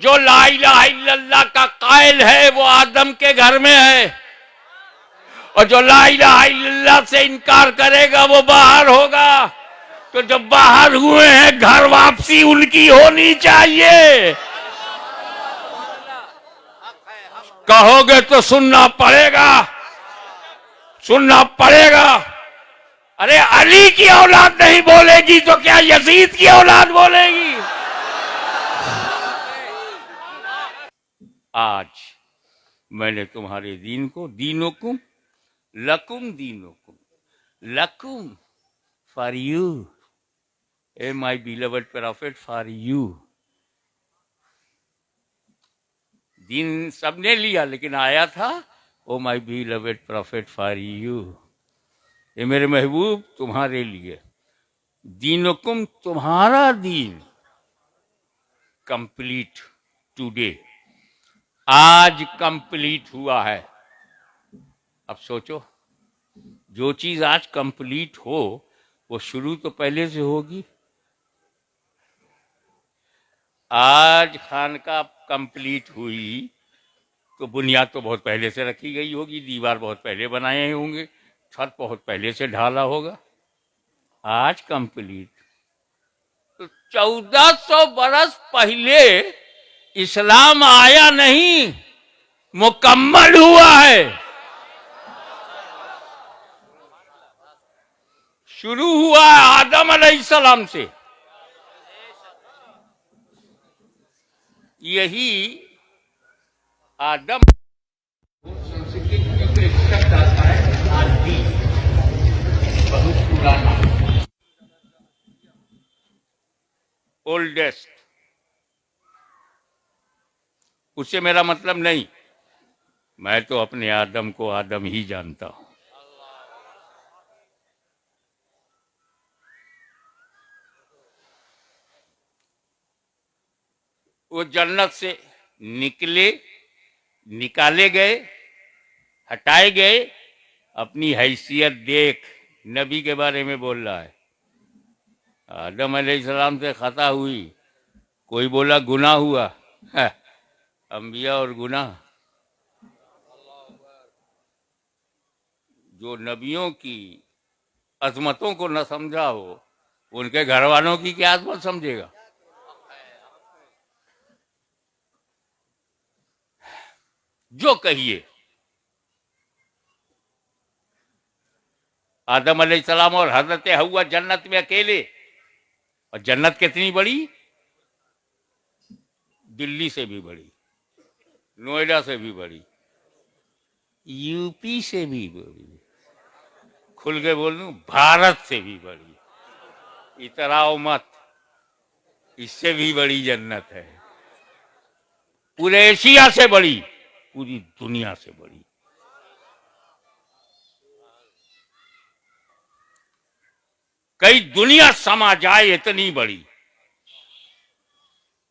जो ला इलाहा इल्लल्लाह का कायल है वो आदम के घर में है, और जो ला इलाहा इल्लल्लाह से इनकार करेगा वो बाहर होगा। तो जब बाहर हुए हैं, घर वापसी उनकी होनी चाहिए। कहोगे तो सुनना पड़ेगा, सुनना पड़ेगा। अरे अली की औलाद नहीं बोलेगी तो क्या यजीद की औलाद बोलेगी? आज मैंने तुम्हारे दीन को, दीनुकुम लकुम दीनुकुम, लकुम for you, O my beloved prophet for you. दीन सबने लिया, लेकिन आया था O my beloved prophet for you, ये मेरे महबूब तुम्हारे लिए। दीनुकुम, तुम्हारा दीन कंप्लीट टुडे, आज कंप्लीट हुआ है। अब सोचो, जो चीज आज कंप्लीट हो वो शुरू तो पहले से होगी। आज खानका कंप्लीट हुई तो बुनियाद तो बहुत पहले से रखी गई होगी, दीवार बहुत पहले बनाए होंगे, छत बहुत पहले से ढाला होगा। आज कंप्लीट, तो 1400 बरस पहले इस्लाम आया नहीं, मुकम्मल हुआ है। शुरू हुआ है आदम अलैहिस्सलाम से। यही आदम संस्कृत में तो एक शब्द आता है आदि, बहुत पुराना, ओल्डेस्ट। उससे मेरा मतलब नहीं, मैं तो अपने आदम को आदम ही जानता हूं। वो जन्नत से निकले, निकाले गए, हटाए गए। अपनी हैसियत देख, नबी के बारे में बोल रहा है। आदम अलैहिस्सलाम से खता हुई, कोई बोला गुनाह हुआ, है अंबिया और गुनाह। जो नबियों की अजमतों को न समझा हो, उनके घर वालों की क्या अजमत समझेगा? जो कहिए, आदम अलैहिस्सलाम और हजरत हव्वा जन्नत में अकेले, और जन्नत कितनी बड़ी? दिल्ली से भी बड़ी, नोएडा से भी बड़ी, यूपी से भी बड़ी, खुल के बोल दूं भारत से भी बड़ी। इतराओ मत, इससे भी बड़ी जन्नत है, पूरे एशिया से बड़ी, पूरी दुनिया से बड़ी। कई दुनिया समा जाए इतनी बड़ी,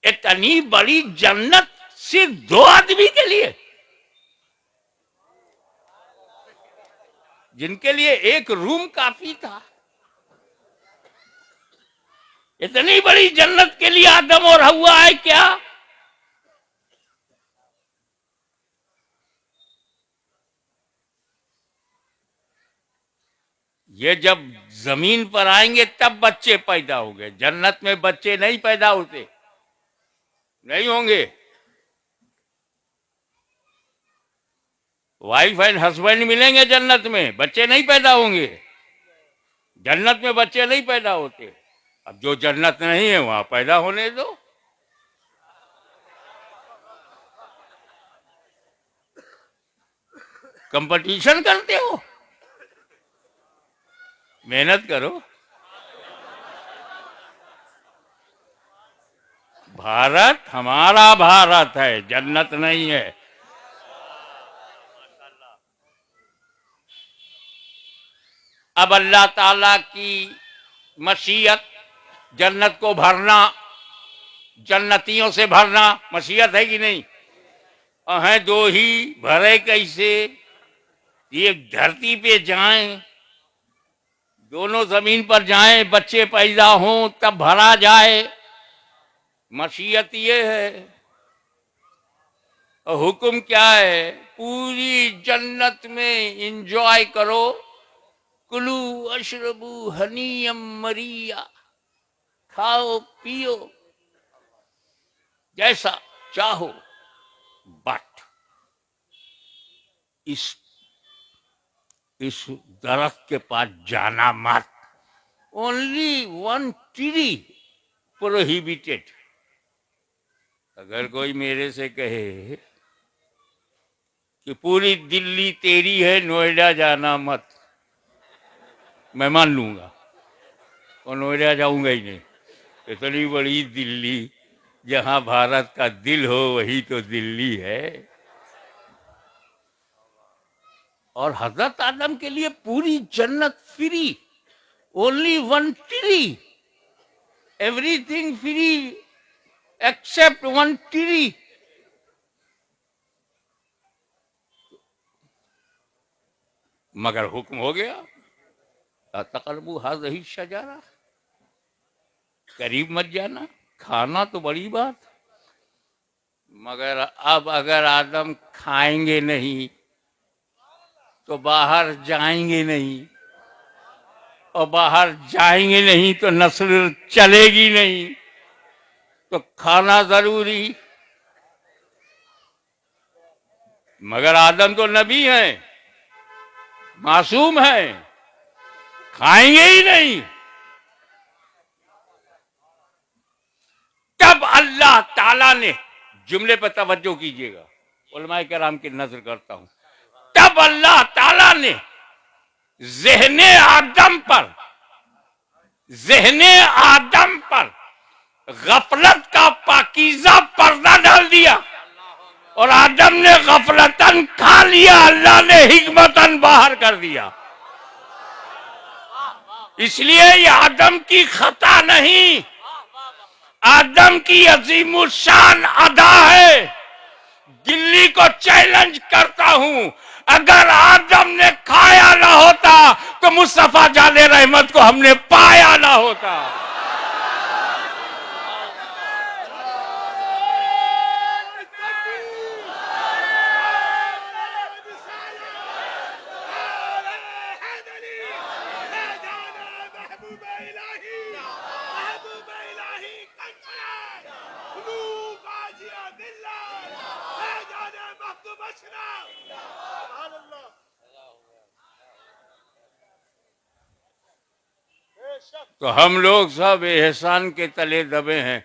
इतनी बड़ी जन्नत सिर्फ 2 आदमी के लिए, जिनके लिए एक रूम काफी था। इतनी बड़ी जन्नत के लिए आदम और हव्वा है क्या? ये जब जमीन पर आएंगे तब बच्चे पैदा होंगे, जन्नत में बच्चे नहीं पैदा होते, नहीं होंगे। वाइफ एंड हस्बैंड मिलेंगे जन्नत में, बच्चे नहीं पैदा होंगे। जन्नत में बच्चे नहीं पैदा होते। अब जो जन्नत नहीं है वहां पैदा होने दो। कंपटीशन करते हो, मेहनत करो। भारत हमारा भारत है, जन्नत नहीं है। अब अल्लाह ताला की मशीयत, जन्नत को भरना, जन्नतियों से भरना, मशीयत है कि नहीं? है दो ही, भरे कैसे? ये धरती पे जाएं, दोनों जमीन पर जाएं, बच्चे पैदा हों तब भरा जाए। मशीयत ये है। और हुक्म क्या है? पूरी जन्नत में इंजॉय करो, कुलू अशरबू हनीयम मरिया, खाओ पियो जैसा चाहो, बट इस इस दरख्त के पास जाना मत। Only one tree prohibited. अगर कोई मेरे से कहे कि पूरी दिल्ली तेरी है, नोएडा जाना मत, मैं मान लूंगा और नोएडा जाऊंगा ही नहीं। इतनी बड़ी दिल्ली, जहां भारत का दिल हो वही तो दिल्ली है। और हजरत आदम के लिए पूरी जन्नत free, only one tree, everything free except one tree. मगर हुक्म हो गया, तकरबू हाज़िही शजरा, करीब मत जाना। खाना तो बड़ी बात, मगर अब अगर आदम खाएंगे नहीं तो बाहर जाएंगे नहीं, और बाहर जाएंगे नहीं तो नस्ल चलेगी नहीं, तो खाना जरूरी। मगर आदम तो नबी हैं, मासूम हैं, खाएंगे ही नहीं। तब अल्लाह ताला ने, जुमले पर तवज्जो कीजिएगा, उलमाए किराम की नजर करता हूं, तब अल्लाह ताला ने ज़हने आदम पर गफलत का पाकीज़ा पर्दा डाल दिया, और आदम ने गफलतन खा लिया, अल्लाह ने हिकमतन बाहर कर दिया। इसलिए ये आदम की खता नहीं, आदम की अजीमुशान अदा है। दिल्ली को चैलेंज करता हूं, अगर आदम ने खाया ना होता तो मुस्तफा जाने रहमत को हमने पाया ना होता। तो हम लोग सब एहसान के तले दबे हैं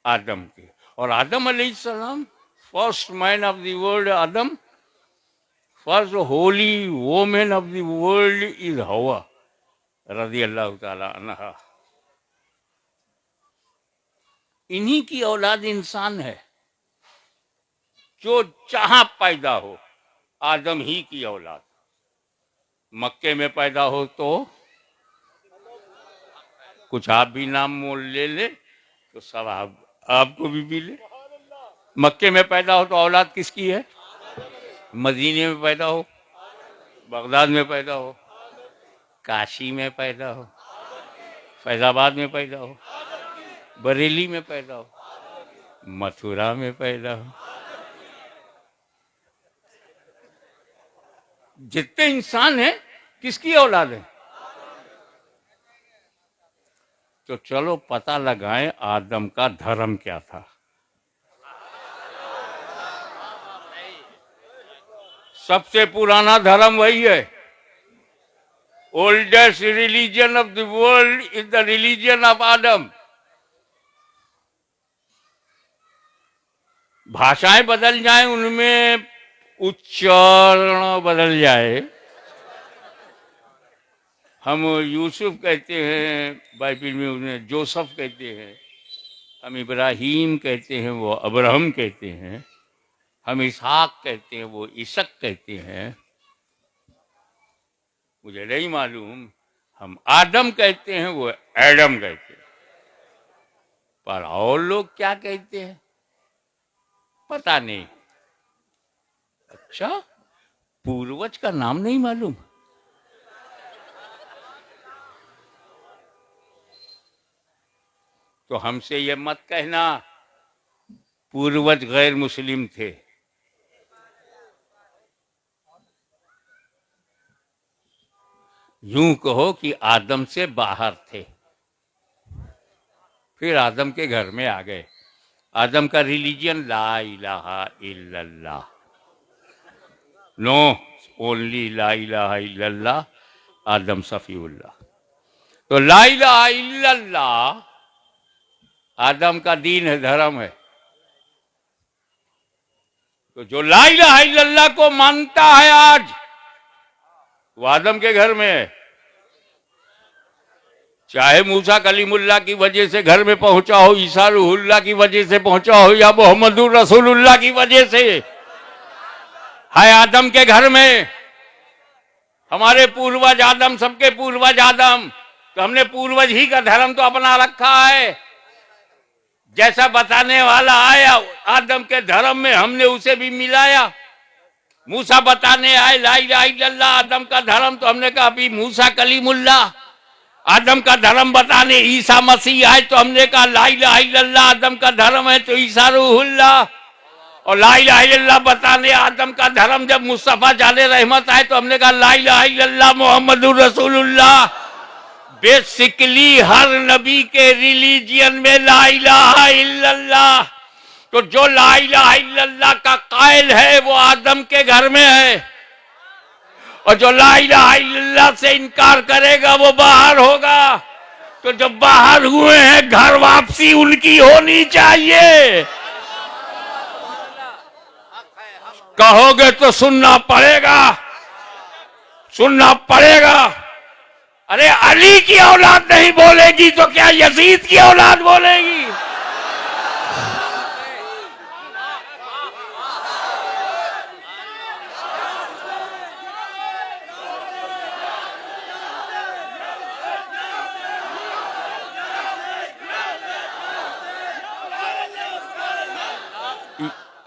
आदम के। और आदम अलैहिस्सलाम, first man of the world Adam, first Holi women of the world is हवा रज़ी अल्लाह ताला अन्हा। इन्हीं की औलाद इंसान है, जो जहां पैदा हो आदम ही की औलाद। मक्के में पैदा हो तो कुछ आप भी नाम मोल ले ले तो सब आपको भी मिले। मक्के में पैदा हो तो औलाद किसकी है? मदीने में पैदा हो, बगदाद में पैदा हो, काशी में पैदा हो, फैजाबाद में पैदा हो, बरेली में पैदा हो, मथुरा में पैदा हो, जितने इंसान हैं किसकी औलाद है? तो चलो पता लगाएं आदम का धर्म क्या था। सबसे पुराना धर्म वही है। Oldest religion of the world is the religion of Adam. भाषाएं बदल जाएं, उनमें उच्चारण बदल जाए। हम यूसुफ कहते हैं, बाइबिल में उन्हें जोसफ कहते हैं। हम इब्राहिम कहते हैं, वो अब्राहम कहते हैं। हम इसहाक कहते हैं, वो इसक कहते हैं। मुझे नहीं मालूम, हम आदम कहते हैं, वो एडम कहते हैं। पर और लोग क्या कहते हैं पता नहीं। अच्छा, पूर्वज का नाम नहीं मालूम? तो हमसे ये मत कहना पूर्वज गैर मुस्लिम थे। यूं कहो कि आदम से बाहर थे, फिर आदम के घर में आ गए। आदम का रिलीजियन ला इलाहा इल्लल्लाह, नो, ओनली ला इलाहा इल्लल्लाह, आदम सफीउल्लाह। तो ला इलाहा इल्लल्लाह आदम का दीन है, धर्म है। तो जो ला इलाहा इल्लल्लाह को मानता है आज, वो आदम के घर में है। चाहे मूसा कलीमुल्लाह की वजह से घर में पहुंचा हो, ईसा रूहुल्लाह की वजह से पहुंचा हो, या मोहम्मदुर रसूलुल्लाह की वजह से, है आदम के घर में। हमारे पूर्वज आदम, सबके पूर्वज आदम, तो हमने पूर्वज ही का धर्म तो अपना रखा है। जैसा बताने वाला आया आदम के धर्म में, हमने उसे भी मिलाया। मूसा बताने आए ला इलाहा इल्लल्लाह आदम का धर्म, तो हमने कहा अभी मूसा कलीमुल्लाह। आदम का धर्म बताने ईसा मसीह आए, तो हमने कहा ला इलाहा इल्लल्लाह आदम का धर्म है, तो ईसा रूहुल्लाह। और ला इलाहा इल्लल्लाह बताने आदम का धर्म जब मुस्तफा जाने रहमत आए, तो हमने कहा ला इलाहा इल्लल्लाह मोहम्मदुर रसूलुल्लाह। बेसिकली हर नबी के रिलीजियन में ला इलाहा इल्लल्लाह। तो जो ला इलाहा इल्लल्लाह का कायल है वो आदम के घर में है, और जो ला इलाहा इल्लल्लाह से इनकार करेगा वो बाहर होगा। तो जो बाहर हुए हैं, घर वापसी उनकी होनी चाहिए। कहोगे तो सुनना पड़ेगा, सुनना पड़ेगा। अरे अली की औलाद नहीं बोलेगी तो क्या यजीद की औलाद बोलेगी?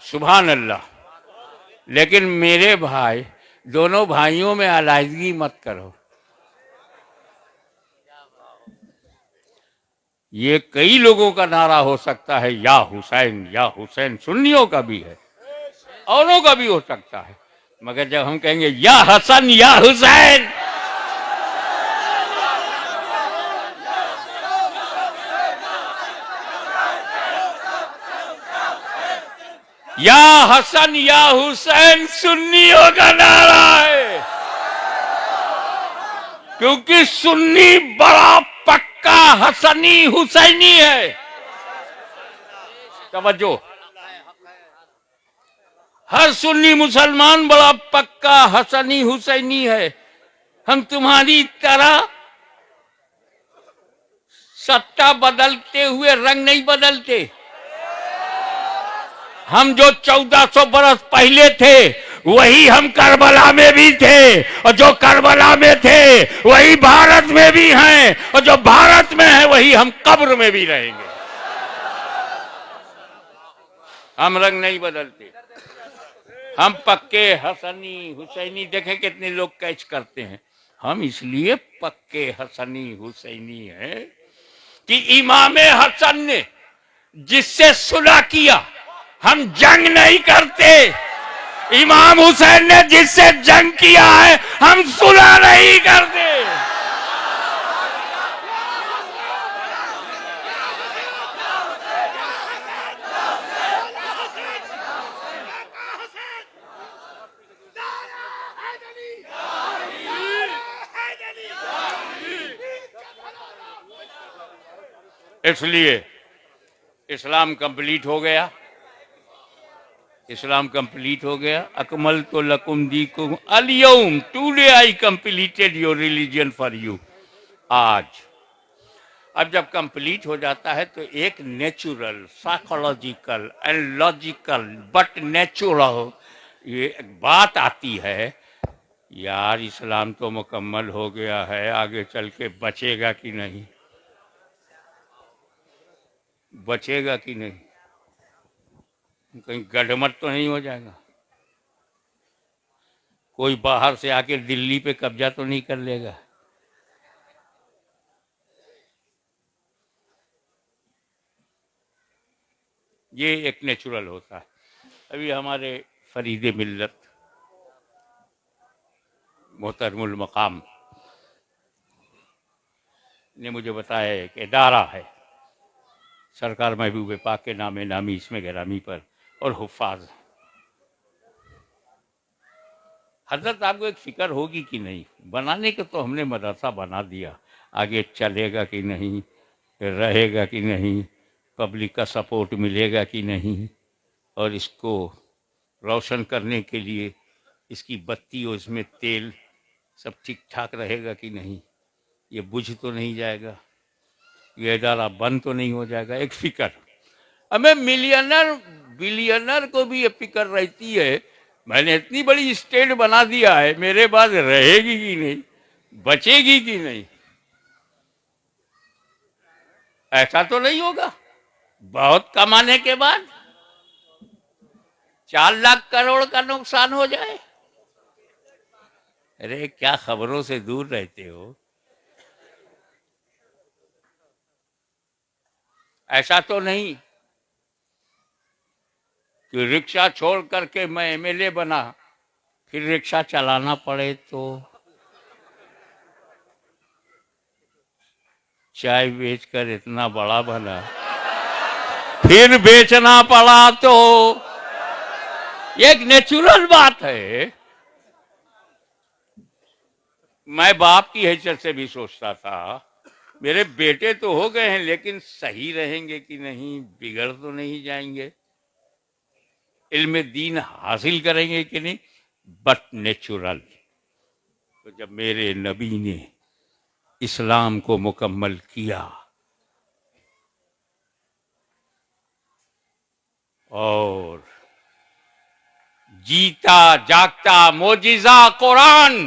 सुभान अल्लाह। लेकिन मेरे भाई, दोनों भाइयों में अलहदगी मत करो। ये कई लोगों का नारा हो सकता है, या हुसैन या हुसैन, सुन्नियों का भी है, औरों का भी हो सकता है, मगर जब हम कहेंगे या हसन या हुसैन, या हसन या हुसैन सुन्नियों का नारा है। क्योंकि सुन्नी बड़ा पक्का हसनी हुसैनी है। तवज्जो, हर सुन्नी मुसलमान बड़ा पक्का हसनी हुसैनी है। हम तुम्हारी तरह सत्ता बदलते हुए रंग नहीं बदलते। हम जो 1400 बरस पहले थे वही हम करबला में भी थे, और जो करबला में थे वही भारत में भी हैं, और जो भारत में है वही हम कब्र में भी रहेंगे। हम रंग नहीं बदलते, हम पक्के हसनी हुसैनी। देखे कितने लोग कैच करते हैं। हम इसलिए पक्के हसनी हुसैनी हैं कि इमाम हसन ने जिससे सुलह किया, हम जंग नहीं करते। इमाम हुसैन ने जिससे जंग किया है, हम सुलह नहीं करते। इसलिए इस्लाम कंप्लीट हो गया, इस्लाम कंप्लीट हो गया। अकमल तो लकुम दीकुम अल-यौम, today I completed your religion for you. आज अब जब कंप्लीट हो जाता है तो एक natural, psychological and logical but natural ये एक बात आती है, यार इस्लाम तो मुकम्मल हो गया है, आगे चल के बचेगा कि नहीं, बचेगा कि नहीं, कहीं गड़मट तो नहीं हो जाएगा, कोई बाहर से आके दिल्ली पे कब्जा तो नहीं कर लेगा। ये एक नेचुरल होता है। अभी हमारे फरीद मिल्लत मोहतरमुल मकाम ने मुझे बताया एक इदारा है, सरकार महबूब पाक के नामे नामी इसमें गिरामी पर और हुफ़ाज। हजरत आपको एक फिक्र होगी कि नहीं, बनाने के तो हमने मदरसा बना दिया, आगे चलेगा कि नहीं, रहेगा कि नहीं, पब्लिक का सपोर्ट मिलेगा कि नहीं, और इसको रोशन करने के लिए इसकी बत्ती और इसमें तेल सब ठीक ठाक रहेगा कि नहीं, ये बुझ तो नहीं जाएगा, ये इदारा बंद तो नहीं हो जाएगा। एक फिक्र हमें मिलियनर बिलियनर को भी ये फिक्र रहती है, मैंने इतनी बड़ी स्टेट बना दिया है, मेरे बाद रहेगी कि नहीं, बचेगी कि नहीं। ऐसा तो नहीं होगा बहुत कमाने के बाद 4 लाख करोड़ का नुकसान हो जाए। अरे क्या खबरों से दूर रहते हो। ऐसा तो नहीं कि रिक्शा छोड़ करके मैं एमएलए बना फिर रिक्शा चलाना पड़े, तो चाय बेचकर इतना बड़ा बना फिर बेचना पड़ा, तो एक नेचुरल बात है। मैं बाप की हैसियत से भी सोचता था मेरे बेटे तो हो गए हैं, लेकिन सही रहेंगे कि नहीं, बिगड़ तो नहीं जाएंगे, इल्म दीन हासिल करेंगे कि नहीं, बट नेचुरल। तो जब मेरे नबी ने इस्लाम को मुकम्मल किया और जीता जागता मोजिजा कुरान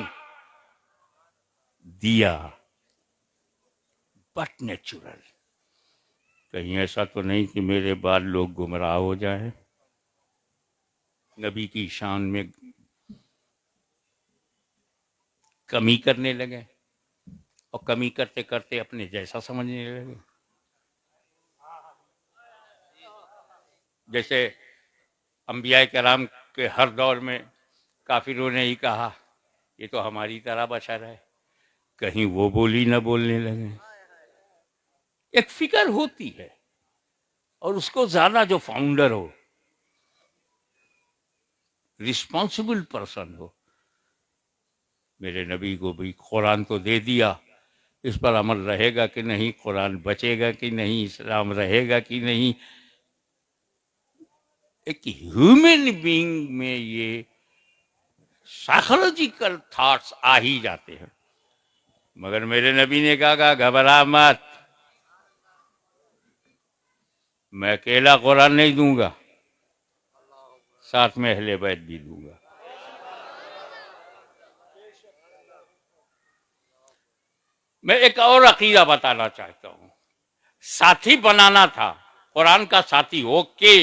दिया, बट नेचुरल। कहीं ऐसा तो नहीं कि मेरे बाद लोग गुमराह हो जाए, नबी की शान में कमी करने लगे और कमी करते करते अपने जैसा समझने लगे। जैसे अंबिया कराम के हर दौर में काफिरों ने ही कहा ये तो हमारी तरह बशर है, कहीं वो बोली न बोलने लगे। एक फिक्र होती है, और उसको ज्यादा जो फाउंडर हो, रिस्पॉन्सिबल पर्सन हो। मेरे नबी को भी कुरान तो दे दिया, इस पर अमल रहेगा कि नहीं, कुरान बचेगा कि नहीं, इस्लाम रहेगा कि नहीं। एक ह्यूमन बीइंग में ये साइकोलॉजिकल थॉट्स आ ही जाते हैं। मगर मेरे नबी ने कहा घबरा मत, मैं अकेला कुरान नहीं दूंगा, साथ में अहले बैत भी दूंगा। मैं एक और अकीदा बताना चाहता हूं, साथी बनाना था, कुरान का साथी, ओके,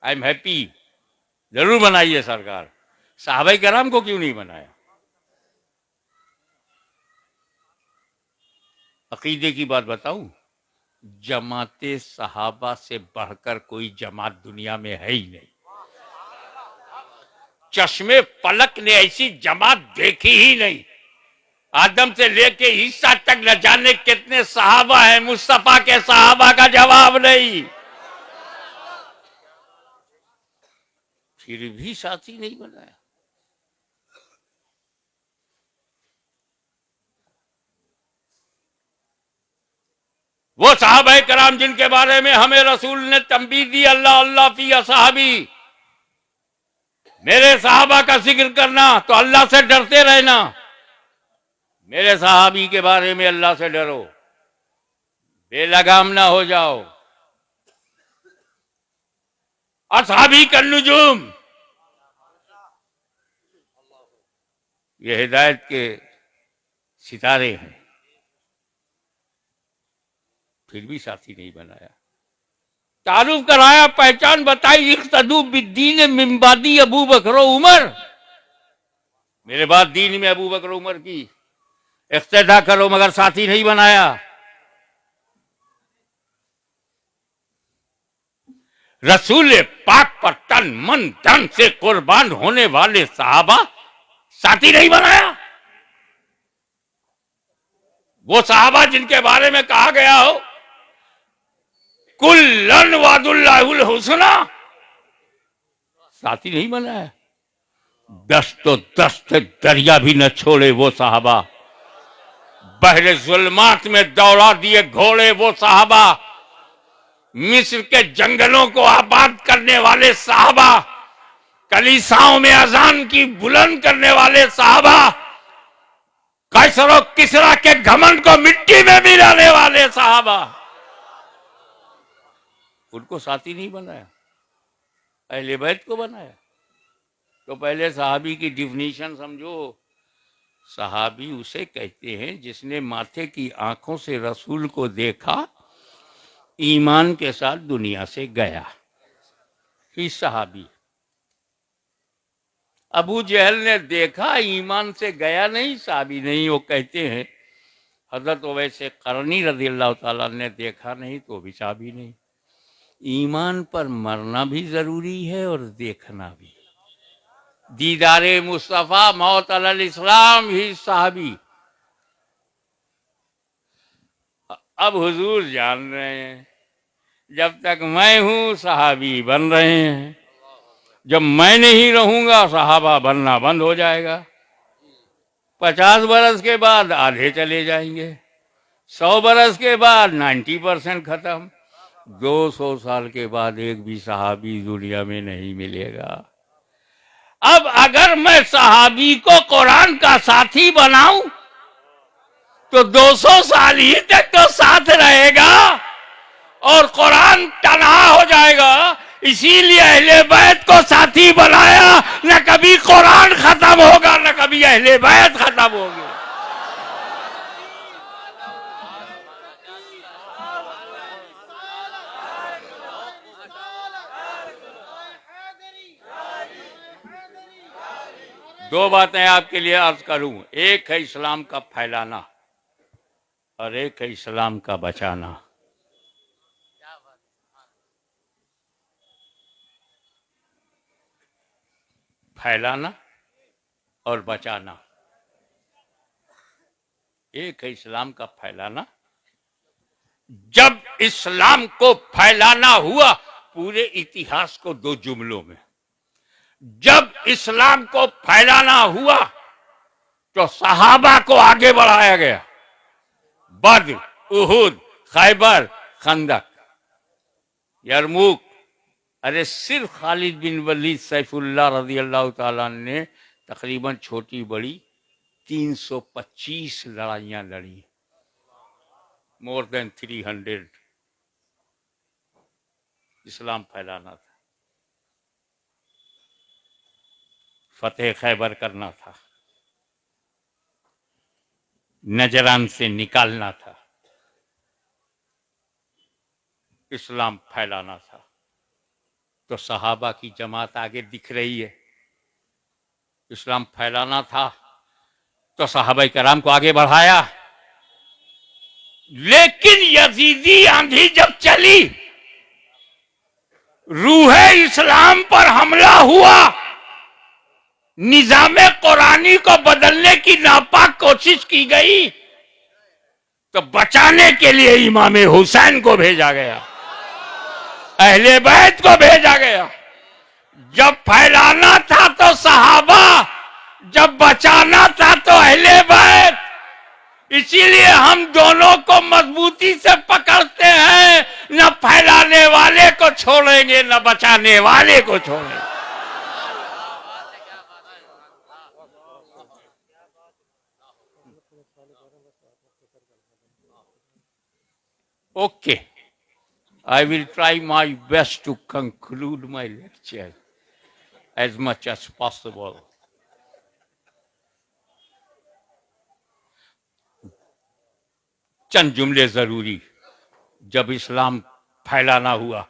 आई एम हैप्पी, जरूर बनाइए सरकार। साहबा कराम को क्यों नहीं बनाया? अकीदे की बात बताऊं, जमाते सहाबा से बढ़कर कोई जमात दुनिया में है ही नहीं। चश्मे पलक ने ऐसी जमात देखी ही नहीं। आदम से लेके ईसा तक न जाने कितने सहाबा हैं, मुस्तफा के सहाबा का जवाब नहीं। फिर भी साथी नहीं बनाया। वो सहाबा कराम जिनके बारे में हमें रसूल ने तंबीह दी, अल्लाह अल्लाह फी असहाबी, मेरे सहाबा का जिक्र करना तो अल्लाह से डरते रहना। मेरे सहाबी के बारे में अल्लाह से डरो, बेलगाम ना हो जाओ। असहाबी का नुजूम, ये हिदायत के सितारे हैं, फिर भी साथी नहीं बनाया। तारुफ कराया, पहचान बताई, इख्तदू बिद्दीन मिन बादी अबू बकर उमर, मेरे बाद दीन में अबू बकर उमर की इख्तिदा करो, मगर साथी नहीं बनाया। रसूल पाक पर तन मन धन से कुर्बान होने वाले सहाबा, साथी नहीं बनाया। वो साहबा जिनके बारे में कहा गया हो कुल्लन वादुल्लाहुल हुस्ना, साथी नहीं बनाया। 10 तो 10 दरिया भी न छोड़े वो साहबा, बहरे जुल्मात में दौड़ा दिए घोड़े वो साहबा, मिस्र के जंगलों को आबाद करने वाले साहबा, कलीसाओं में अजान की बुलंद करने वाले साहबा, कैसर और किसरा के घमंड को मिट्टी में मिलाने वाले साहबा, उनको साथी नहीं बनाया, अहले बैत को बनाया। तो पहले सहाबी की डिफिनीशन समझो। सहाबी उसे कहते हैं जिसने माथे की आंखों से रसूल को देखा, ईमान के साथ दुनिया से गया, ही सहाबी। अबू जहल ने देखा, ईमान से गया नहीं, सहाबी नहीं। वो कहते हैं हजरत वैसे करनी रज़ी अल्लाह ताला ने देखा नहीं तो भी सहाबी नहीं। ईमान पर मरना भी जरूरी है और देखना भी। दीदारे मुस्तफ़ा मौत अलल इस्लाम ही सहाबी। अब हुजूर जान रहे हैं जब तक मैं हूं सहाबी बन रहे हैं, जब मैं नहीं रहूंगा सहाबा बनना बंद हो जाएगा। 50 बरस के बाद आधे चले जाएंगे, 100 बरस के बाद 90% खत्म, 200 साल के बाद एक भी सहाबी दुनिया में नहीं मिलेगा। अब अगर मैं सहाबी को कुरान का साथी बनाऊं तो 200 साल ही तक तो साथ रहेगा और कुरान तन्हा हो जाएगा। इसीलिए अहले बैत को साथी बनाया, न कभी कुरान खत्म होगा न कभी अहले बैत खत्म होगी। दो बातें आपके लिए अर्ज करूं, एक है इस्लाम का फैलाना और एक है इस्लाम का बचाना। फैलाना और बचाना, एक है इस्लाम का फैलाना। जब इस्लाम को फैलाना हुआ पूरे इतिहास को 2 जुमलों में, जब इस्लाम को फैलाना हुआ तो सहाबा को आगे बढ़ाया गया। बद्र, उहुद, खैबर, खंदक, यरमुक। अरे सिर्फ खालिद बिन वलीद सैफुल्लाह रज़ी अल्लाह ताला ने तकरीबन छोटी बड़ी 325 लड़ाइयां लड़ी, मोर देन 300। इस्लाम फैलाना था, फतेह खैबर करना था, नजरान से निकालना था, इस्लाम फैलाना था। तो सहाबा की जमात आगे दिख रही है। इस्लाम फैलाना था तो सहाबा कराम को आगे बढ़ाया। लेकिन यजीदी आंधी जब चली, रूह इस्लाम पर हमला हुआ, निजामे कुरानी को बदलने की नापाक कोशिश की गई, तो बचाने के लिए इमाम हुसैन को भेजा गया, अहले बैत को भेजा गया। जब फैलाना था तो सहाबा, जब बचाना था तो अहले बैत। इसीलिए हम दोनों को मजबूती से पकड़ते हैं, न फैलाने वाले को छोड़ेंगे न बचाने वाले को छोड़ेंगे। Okay, I will try my best to conclude my lecture as much as possible. चंद जुमले जरूरी। जब इस्लाम फैलाना हुआ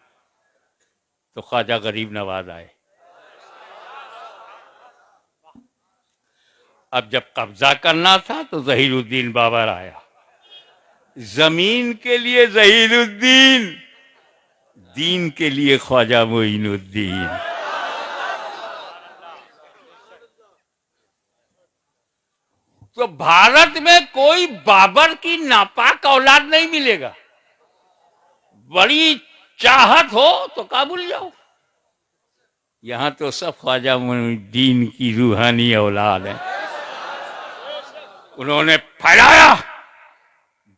तो ख्वाजा गरीब नवाज आए। अब जब कब्जा करना था तो जहीरुद्दीन बाबर आया। जमीन के लिए जहीरुद्दीन, दीन के लिए ख्वाजा मोइनुद्दीन। तो भारत में कोई बाबर की नापाक औलाद नहीं मिलेगा। बड़ी चाहत हो तो काबुल जाओ, यहां तो सब ख्वाजा मोइनुद्दीन की रूहानी औलाद है। उन्होंने फैलाया,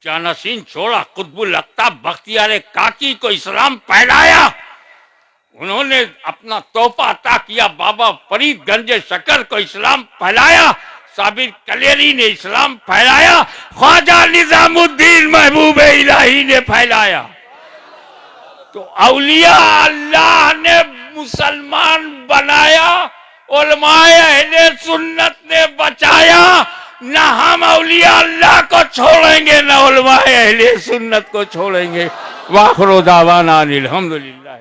जानशीन छोड़ा, कुतुबुल अख्ताब बख्तियार काकी को इस्लाम फैलाया। उन्होंने अपना तोहफा अता किया, बाबा फरीद गंजे शकर को इस्लाम फैलाया। साबिर कलेरी ने इस्लाम फैलाया। ख्वाजा निजामुद्दीन महबूब इलाही ने फैलाया। तो औलिया अल्लाह ने मुसलमान बनाया, उलमाए अहले सुन्नत ने बचाया। ना हम औलिया अल्लाह को छोड़ेंगे, ना उलमाए अहले सुन्नत को छोड़ेंगे। वाखिर दावाना अनिल हम्दुलिल्लाह।